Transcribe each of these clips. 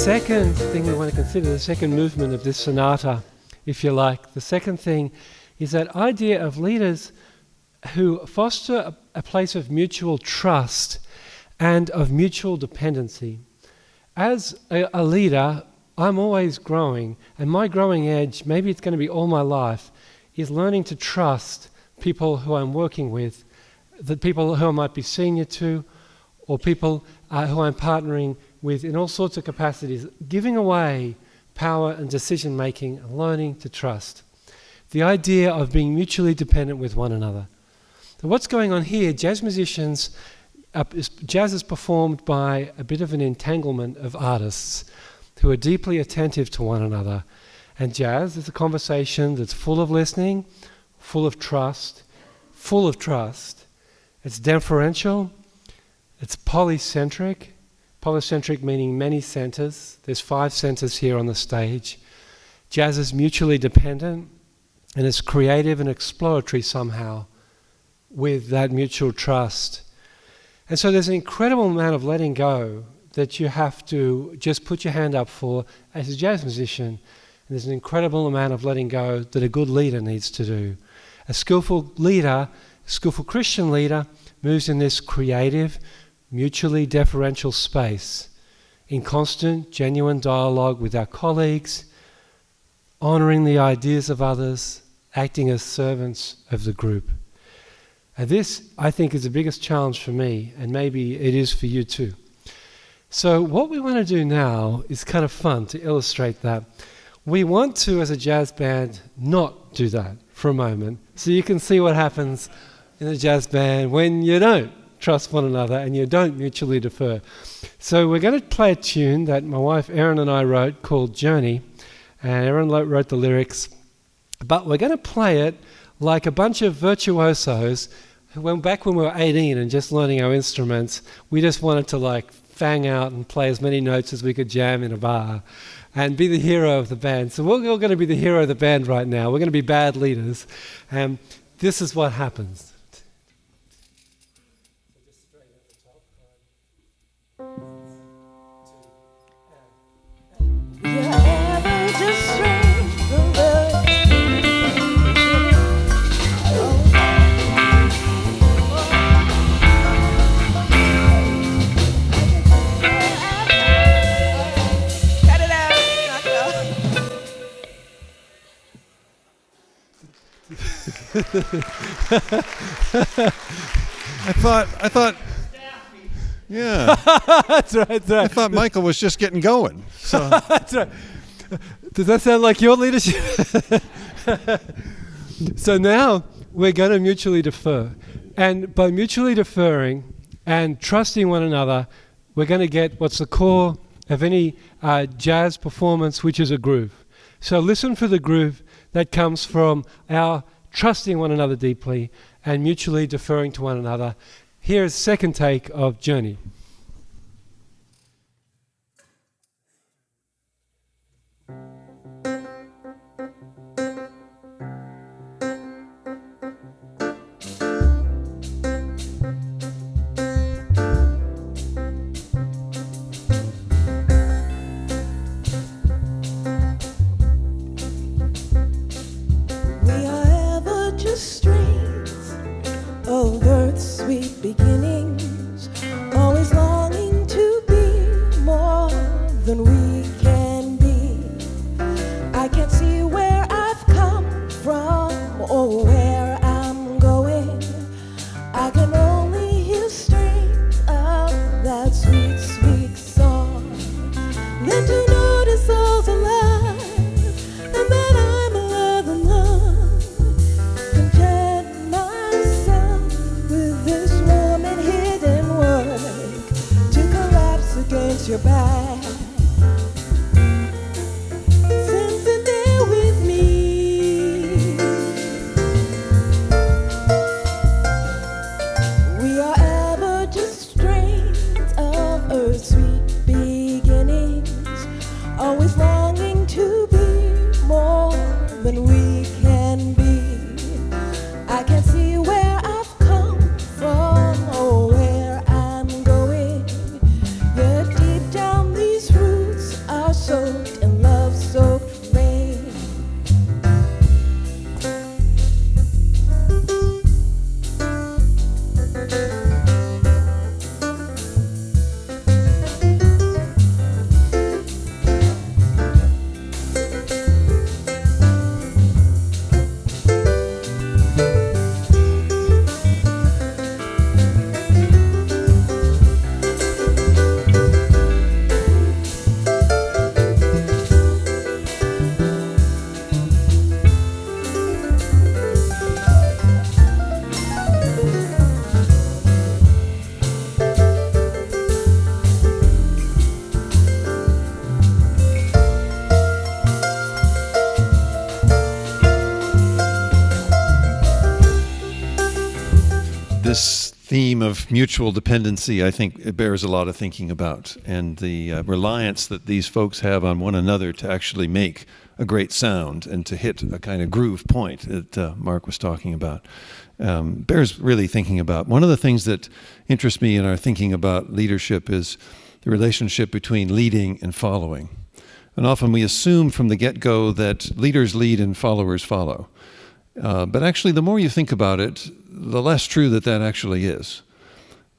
second thing we want to consider, the second movement of this sonata, if you like, the second thing is that idea of leaders who foster a place of mutual trust and of mutual dependency. As a leader, I'm always growing, and my growing edge, maybe it's going to be all my life, is learning to trust people who I'm working with, the people who I might be senior to, or people who I'm partnering with in all sorts of capacities, giving away power and decision making and learning to trust. The idea of being mutually dependent with one another. So what's going on here, jazz musicians, jazz is performed by a bit of an entanglement of artists who are deeply attentive to one another. And jazz is a conversation that's full of listening, full of trust. It's deferential, it's polycentric meaning many centers. There's 5 centers here on the stage. Jazz is mutually dependent, and it's creative and exploratory somehow with that mutual trust. And so there's an incredible amount of letting go that you have to just put your hand up for as a jazz musician. And there's an incredible amount of letting go that a good leader needs to do. A skillful leader, skillful Christian leader, moves in this creative, mutually deferential space, in constant, genuine dialogue with our colleagues, honouring the ideas of others, acting as servants of the group. And this, I think, is the biggest challenge for me, and maybe it is for you too. So what we want to do now is kind of fun to illustrate that. We want to, as a jazz band, not do that for a moment, so you can see what happens in a jazz band when you don't trust one another and you don't mutually defer. So we're going to play a tune that my wife Erin and I wrote called Journey, and Erin wrote the lyrics, but we're going to play it like a bunch of virtuosos. Back when we were 18 and just learning our instruments, we just wanted to like fang out and play as many notes as we could jam in a bar and be the hero of the band. So we're all going to be the hero of the band right now. We're going to be bad leaders, and this is what happens. I thought, yeah. That's right. I thought Michael was just getting going. So. That's right. Does that sound like your leadership? So now we're going to mutually defer. And by mutually deferring and trusting one another, we're going to get what's the core of any jazz performance, which is a groove. So listen for the groove that comes from our trusting one another deeply and mutually deferring to one another. Here's second take of Journey. Beginnings, always longing to be more than we can be. I can't see where I've come from or where I'm going. I can only hear strings of that sweet, sweet song. Then to notice all's alive and that I'm alive and love. Content myself with this hidden work to collapse against your back. Since you're there with me, we are ever just strains of earth's sweet beginnings, always longing to be more than we can be. I can see where I've come from or where I'm going, yet deep down the theme of mutual dependency, I think it bears a lot of thinking about, and the reliance that these folks have on one another to actually make a great sound and to hit a kind of groove point that Mark was talking about. Bears really thinking about. One of the things that interests me in our thinking about leadership is the relationship between leading and following. And often we assume from the get-go that leaders lead and followers follow. But actually, the more you think about it, the less true that actually is.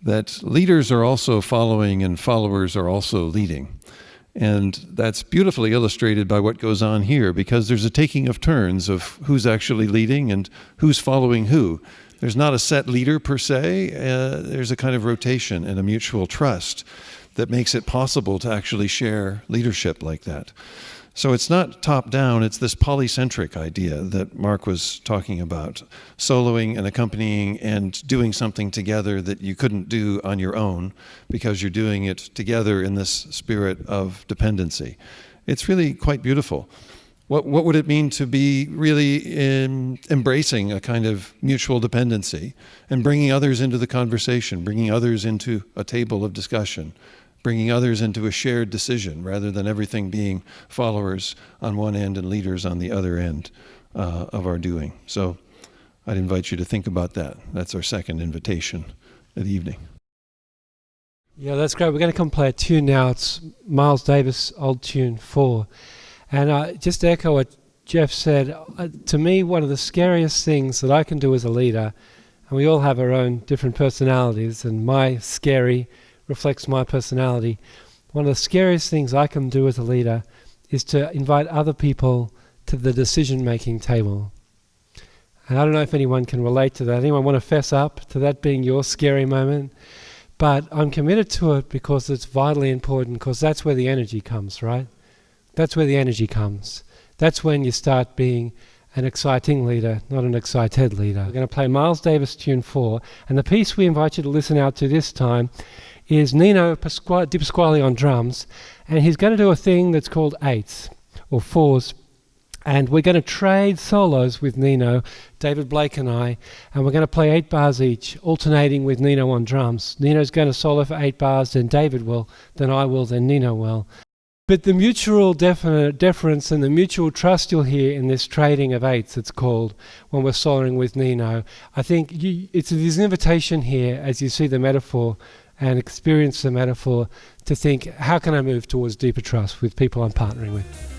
That leaders are also following and followers are also leading. And that's beautifully illustrated by what goes on here, because there's a taking of turns of who's actually leading and who's following who. There's not a set leader per se. There's a kind of rotation and a mutual trust that makes it possible to actually share leadership like that. So it's not top-down, it's this polycentric idea that Mark was talking about, soloing and accompanying and doing something together that you couldn't do on your own because you're doing it together in this spirit of dependency. It's really quite beautiful. What would it mean to be really embracing a kind of mutual dependency and bringing others into the conversation, bringing others into a table of discussion, bringing others into a shared decision rather than everything being followers on one end and leaders on the other end of our doing. So I'd invite you to think about that. That's our second invitation of the evening. Yeah, that's great. We're going to come play a tune now. It's Miles Davis' old tune 4. And just to echo what Jeff said, to me, one of the scariest things that I can do as a leader, and we all have our own different personalities, and my scary reflects my personality. One of the scariest things I can do as a leader is to invite other people to the decision-making table. And I don't know if anyone can relate to that. Anyone want to fess up to that being your scary moment? But I'm committed to it because it's vitally important, because that's where the energy comes, right? That's where the energy comes. That's when you start being an exciting leader, not an excited leader. We're going to play Miles Davis tune 4, and the piece we invite you to listen out to this time is Nino DiPasquale on drums, and he's going to do a thing that's called 8s or 4s, and we're going to trade solos with Nino, David Blake and I, and we're going to play 8 bars each, alternating with Nino on drums. Nino's going to solo for 8 bars, then David will, then I will, then Nino will. But the mutual deference and the mutual trust you'll hear in this trading of 8s, it's called, when we're soloing with Nino, I think there's an invitation here, as you see the metaphor and experience the metaphor, to think, how can I move towards deeper trust with people I'm partnering with?